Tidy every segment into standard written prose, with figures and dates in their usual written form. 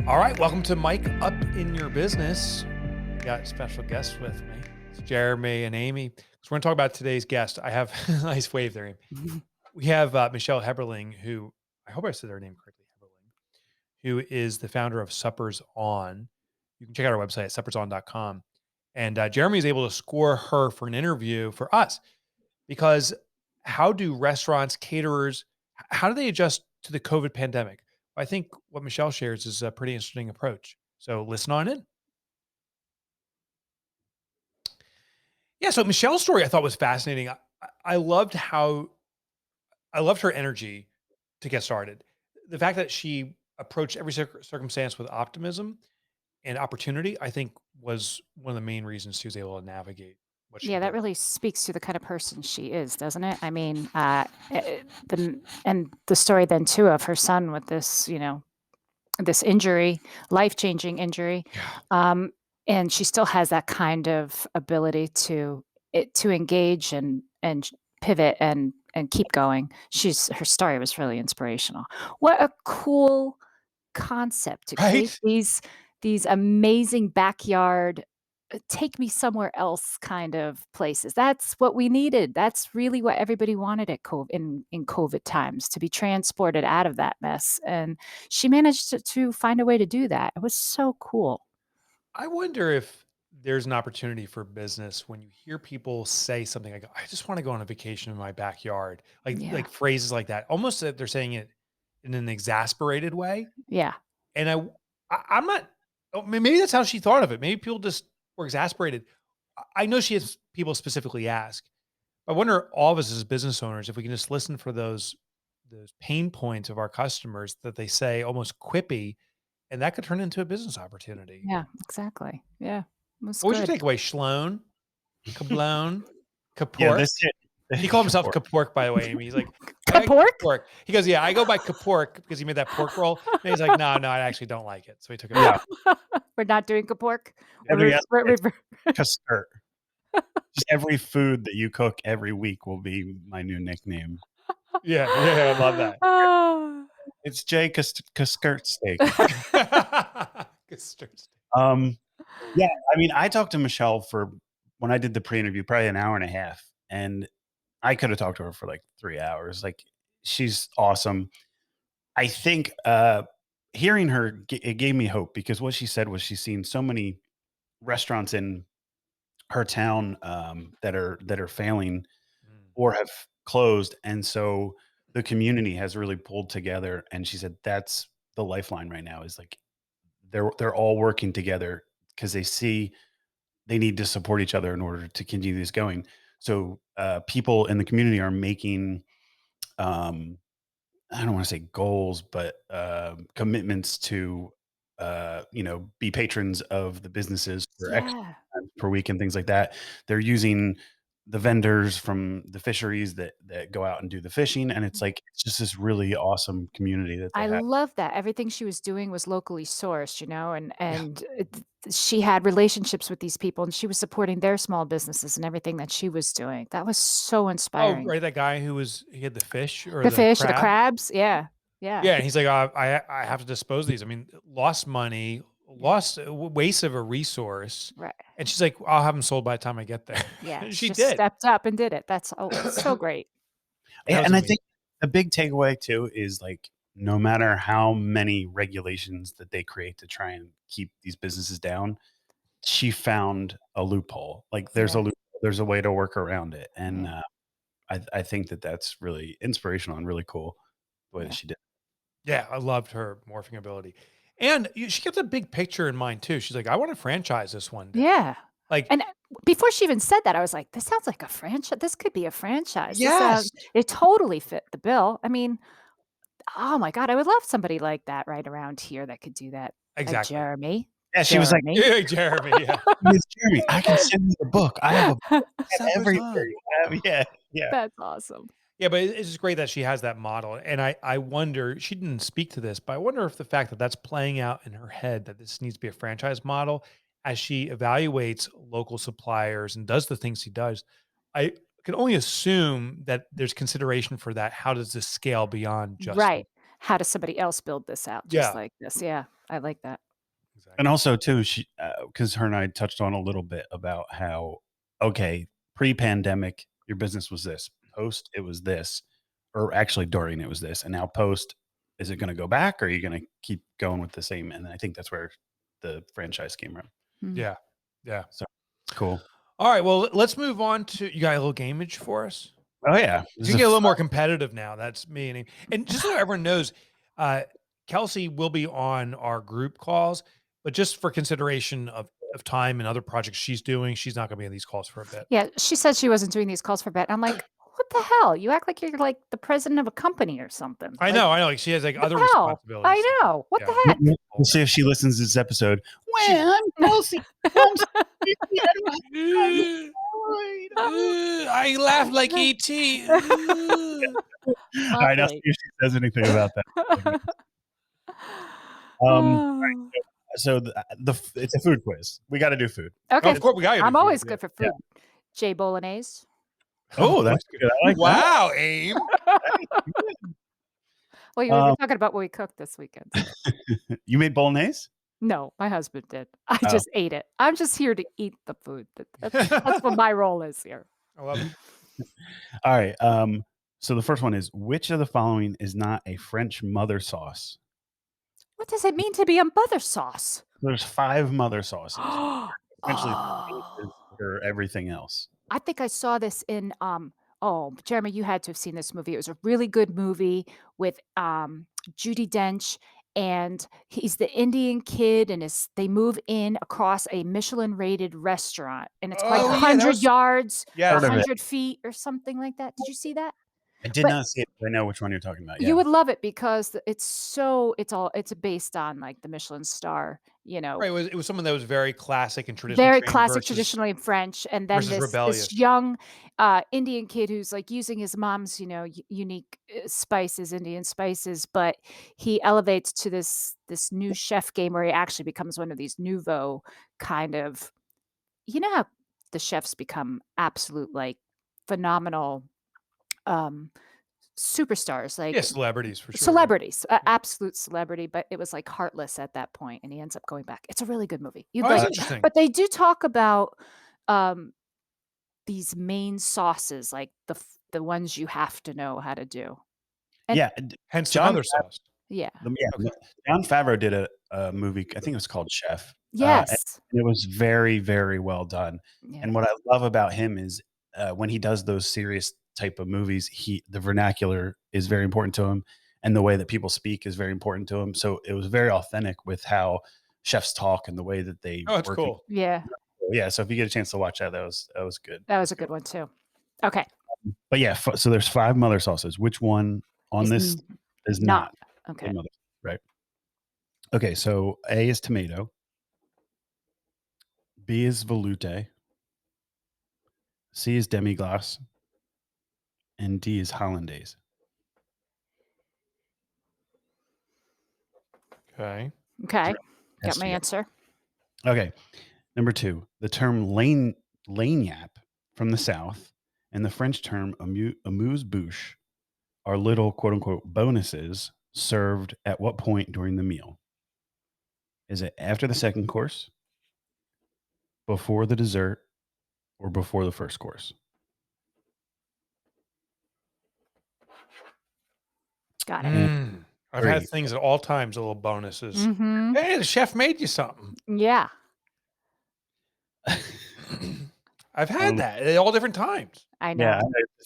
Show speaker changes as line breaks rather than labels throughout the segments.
All right, welcome to Mike Up in Your Business. I got special guests with me. It's Jeremy and Amy. So we're going to talk about today's guest. I have a nice wave there, Amy.
Mhm.
We have Michelle Heberling, who I hope I said her name correctly, Heberling, who is the founder of Suppers On. You can check out our website at supperson.com. And Jeremy is able to score her for an interview for us because how do restaurants, caterers, how do they adjust to the COVID pandemic? I think what Michelle shares is a pretty interesting approach. So listen on in. Yeah. So Michelle's story I thought was fascinating. I loved how I loved her energy to get started. The fact that she approached every circumstance with optimism and opportunity, I think, was one of the main reasons she was able to navigate what she
Yeah, that
did.
really speaks to the kind of person she is, doesn't it? I mean, and the story then too of her son with this, this injury, life-changing injury,
Yeah.
um, and she still has that kind of ability to engage and pivot and keep going. Her story was really inspirational. What a cool concept to create
Right.
these amazing backyard, take me somewhere else kind of places. That's what we needed. That's really what everybody wanted at in COVID times, to be transported out of that mess, and she managed to find a way to do that. It was so cool.
I wonder if there's an opportunity for business when you hear people say something like, "I just want to go on a vacation in my backyard,"
Yeah.
like phrases like that, almost that they're saying it in an exasperated way.
Yeah.
And I'm not. Oh, maybe that's how she thought of it. Maybe people just were exasperated. I know she has people specifically ask. I wonder all of us as business owners if we can just listen for those pain points of our customers that they say almost quippy, and that could turn into a business opportunity.
Yeah, exactly. Yeah. It was
What was your
good.
takeaway? Schlown, kablone,
Yeah,
kapork.
this hit
He called himself
Kapoor.
Kapork, by the way, Amy. He's like, I like
Kapork?
Kapork. He goes, yeah, I go by Kapork because he made that pork roll. And he's like, no, I actually don't like it. So he took it
Yeah,
back.
We're not doing Kapork?
Yeah.
every it's
We're
Kaskurt. Just every food that you cook every week will be my new nickname.
Yeah. I love that.
Ah.
It's Jay Kaskirt steak.
Good start.
Um, yeah, I mean, I talked to Michelle for when I did the pre-interview, probably an hour and a half, and I could have talked to her for like 3 hours. Like, she's awesome. I think, hearing her, it gave me hope because what she said was she's seen so many restaurants in her town, that are failing
Mm.
or have closed, and so the community has really pulled together, and she said that's the lifeline right now is, like, they're all working together because they see they need to support each other in order to continue this going. So, people in the community are making, um, I don't wanna say goals, but, commitments to, be patrons of the businesses for X
Yeah.
times per week and things like that. They're using the vendors from the fisheries that go out and do the fishing, and it's just this really awesome community that they
I
have.
love that. Everything she was doing was locally sourced, and
Yeah.
she had relationships with these people, and she was supporting their small businesses and everything that she was doing. That was so
Oh,
inspiring.
right. That guy he had the fish or
The
the
fish, the
crab.
crabs, yeah, yeah,
Yeah. And he's like, I have to dispose of these. I mean, lost money,
yeah,
lost waste of a resource.
right.
And she's like, I'll have them sold by the time I get there.
Yeah,
And
she
she
just
did.
stepped up and did it. That's so great.
That
Yeah,
was
and I
amazing.
think the big takeaway too is, like, no matter how many regulations that they create to try and keep these businesses down, she found a loophole. Like, there's a
Yeah,
loophole, there's a way to work around it, and,
yeah,
I think that that's really inspirational and really cool the way that
yeah.
she did.
Yeah, I loved her morphing ability. And she kept a big picture in mind too. She's like, I want to franchise this one day.
Yeah,
Like,
and, before she even said that, I was like, "This sounds like a franchise. This could be a franchise. This
yes,
sounds." It totally fit the bill. I mean, oh my god, I would love somebody like that right around here that could do that.
exactly.
Jeremy.
Yeah, she was like,
Jeremy.
Yeah, Jeremy. Yeah.
"Miss Jeremy, I can send you the book. I have a book at
Supper's
everywhere
on.
you have." Yeah.
That's awesome.
Yeah, but it's just great that she has that model. And I wonder, she didn't speak to this, but I wonder if the fact that that's playing out in her head that this needs to be a franchise model as she evaluates local suppliers and does the things she does, I can only assume that there's consideration for that. How does this scale beyond just,
Right. How does somebody else build this out just
yeah.
like this? Yeah, I like that.
Exactly.
And also too, she because her and I touched on a little bit about how pre-pandemic your business was this, post it was this, or actually during it was this, and now post, is it going to go back or are you going to keep going with the same? And I think that's where the franchise came from.
Mm.
Yeah. Yeah.
So it's cool.
All right. Well, let's move on to, you got a little gameage for us?
Oh yeah,
You can get a little more competitive now. That's me. And just so everyone knows, Kelsey will be on our group calls, but just for consideration of time and other projects she's doing, she's not going to be on these calls for a bit.
Yeah, she said she wasn't doing these calls for a bit. I'm like, what the hell? You act like you're like the president of a company or something.
I
Like,
know. Like she has like
what
other
the hell?
responsibilities.
I know. What the
Yeah.
heck?
We'll see if she listens to this episode. Well, I'm Kelsey. I'm
I laugh like E.T.
All right, I'll see
Lovely.
if she says anything about that.
Oh.
So it's a food quiz. We got to do food.
Okay.
Of course, we got.
I'm always good for food. Jay Bolognese.
Oh, that's good. I like that.
Wow, Aim.
Well, you were talking about what we cooked this weekend. So.
You made bolognese?
No, my husband did. I
Oh.
just ate it. I'm just here to eat the food. That's what my role is here.
I love it.
All right. So the first one is, which of the following is not a French mother sauce?
What does it mean to be a mother sauce?
There's 5 mother sauces. Essentially,
Oh.
for everything else.
I think I saw this in Jeremy, you had to have seen this movie. It was a really good movie with Judi Dench, and he's the Indian kid, and they move in across a Michelin rated restaurant, and it's like
Oh, yeah,
100 yards,
Yeah.
Heard of it.
100 feet or something like that. Did you see that?
I did
But-
not see it, but I know which one you're talking about. Yeah.
You would love it because it's based on like the Michelin star,
Right. It was someone that was very classic and traditional.
very classic, traditionally French, and then
versus rebellious.
this young Indian kid who's like using his mom's unique spices, Indian spices, but he elevates to this new chef game where he actually becomes one of these nouveau kind of, how the chefs become absolute like phenomenal superstars, like
celebrities for sure.
celebrities, absolute celebrity, but it was like heartless at that point, and he ends up going back. It's a really good movie. You'd
That's
like it.
interesting.
But they do talk about these main sauces, like the ones you have to know how to do. And-
Yeah.
Hence
John-
the other sauce.
Yeah.
Yeah. Jon Favreau did a movie. I think it was called Chef.
Yes.
And it was very, very well done.
Yeah.
And what I love about him is when he does those serious type of movies, the vernacular is very important to him, and the way that people speak is very important to him. So it was very authentic with how chefs talk and the way that they
Oh, that's
work.
cool.
Yeah.
Yeah. So if you get a chance to watch that, that was good.
That was a good one too. Okay.
But yeah, so there's 5 mother sauces. Which one on
Is
this is not
Okay.
a mother, right? Okay, so A is tomato, B is velouté, C is demi-glace, and D is hollandaise.
Okay.
Okay.
Has
Got my
to go.
answer.
Okay, number 2, the term lagniappe from the South and the French term amuse-bouche are little quote-unquote bonuses served at what point during the meal? Is it after the second course, before the dessert, or before the first course?
Got it.
I've had
3.
things at all times, little bonuses.
Mhm.
Hey, the chef made you something.
Yeah.
I've had that at all different times.
I know.
Yeah,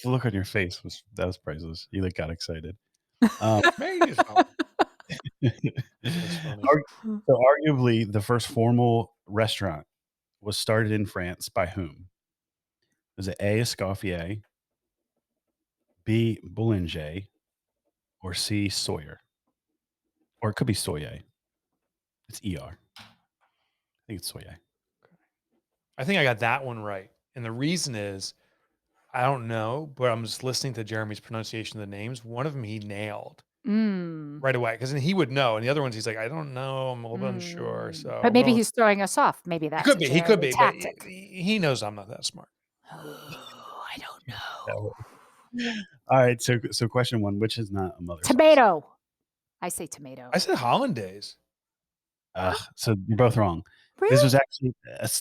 the look on your face was priceless. You got excited.
Made you something. That's funny.
So arguably the first formal restaurant was started in France by whom? Was it A, Escoffier, B, Boulanger, or C, Sawyer? Or it could be Soyer. It's ER. I think it's Soyer.
I think I got that one right. And the reason is, I don't know, but I'm just listening to Jeremy's pronunciation of the names. One of them he nailed right away, because then he would know. And the other ones, he's like, I don't know. I'm a little bit unsure. So,
But maybe he's throwing us off. Maybe that's
he could be, but
tactic.
he knows I'm not that smart.
Oh, I don't know.
All right. So question 1, which is not a mother sauce?
Tomato. I say tomato.
I said hollandaise.
So you're both wrong. This
Really?
was actually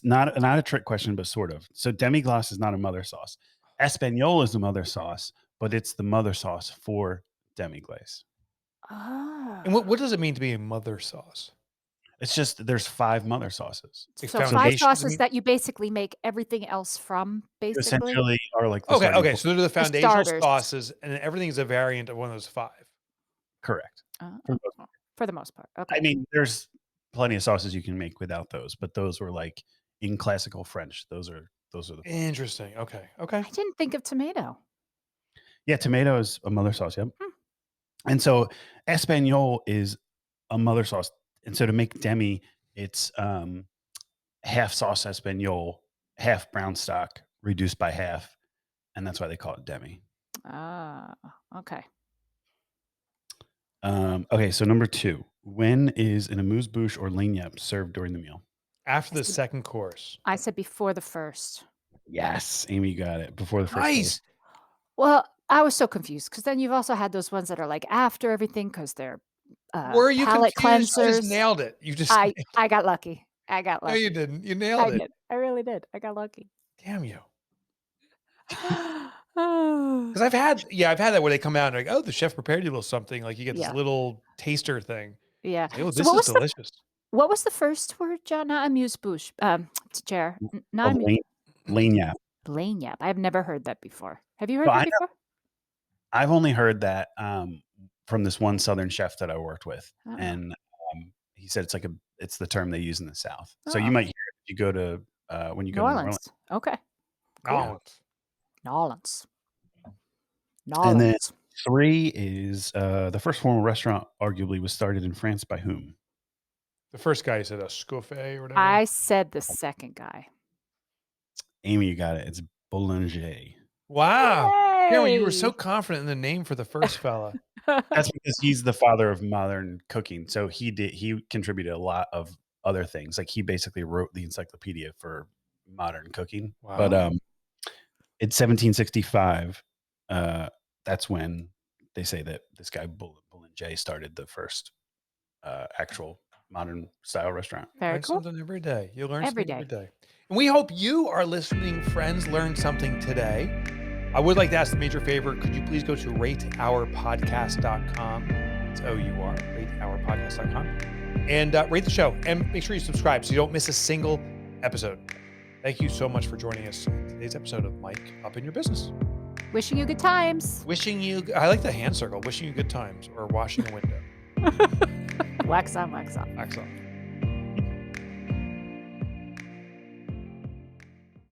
not a trick question, but sort of. So demi-glace is not a mother sauce. Espagnole is the mother sauce, but it's the mother sauce for demi-glace.
And what
Oh.
does it mean to be a mother sauce?
It's just there's 5 mother sauces.
Like
So 5
foundations, I
sauces
mean?
that you basically make everything else from,
You
basically?
essentially are like the
Okay,
starting
okay,
point.
so they're the
Or
foundational
starters.
sauces, and then everything is a variant of one of those 5.
Correct.
Oh,
For most-
for the most part.
I
Okay.
mean, there's plenty of sauces you can make without those, but those were like in classical French. Those are the
Interesting. Okay, okay.
I didn't think of tomato.
Yeah, tomato is a mother sauce, yep.
Hmm.
And so Espagnole is a mother sauce. And so to make demi, it's half sauce Espagnole, half brown stock, reduced by half, and that's why they call it demi.
Ah, okay.
Okay, so number 2. When is an amuse-bouche or lagniappe served during the meal?
After the
I see.
second course.
I said before the first.
Yes, Amy got it before the first course.
Nice.
Well, I was so confused because then you've also had those ones that are like after everything because they're
Were you
palate
confused? You just
cleansers.
nailed it. You just
I got lucky. I got
No,
lucky.
you didn't. You
I
nailed it.
did. I really did. I got lucky.
Damn you.
Oh.
Because I've had that where they come out and like, oh, the chef prepared you a little something. Like you get this
Yeah.
little taster thing.
Yeah.
Like, oh,
So
this is delicious.
what was the first word, John? Not amuse-bouche. Chair. Not
Of lagniappe.
lagniappe. I've never heard that before. Have you heard
Well,
that before?
I've only heard that from this one Southern chef that I worked with,
Oh.
and he said it's the term they use in the South. So
Oh.
you might hear it if you go to when you
New
go to New
Orleans.
Orleans.
Okay. Cool.
Oh,
New Orleans. New
And then
Orleans.
3 is the first formal restaurant arguably was started in France by whom?
the first guy said a scoffet or whatever.
I said the second guy.
Amy, you got it. It's Boulanger.
Wow. Cameron, you were so
Yay!
confident in the name for the first fella.
That's because he's the father of modern cooking. So he contributed a lot of other things. Like he basically wrote the encyclopedia for modern cooking.
Wow.
But in 1765, that's when they say that this guy Boulanger started the first actual modern style restaurant.
Very
Learn
cool.
something every day. You learn
Every
something every
day.
day. And we hope you, our listening friends, learned something today. I would like to ask a major favor. Could you please go to rateourpodcast.com? It's O-U-R, rateourpodcast.com. And rate the show. And make sure you subscribe so you don't miss a single episode. Thank you so much for joining us in today's episode of Mike Up in Your Business.
Wishing you good times.
I like the hand circle. Wishing you good times or washing a window.
Wax on, wax off.
Excellent.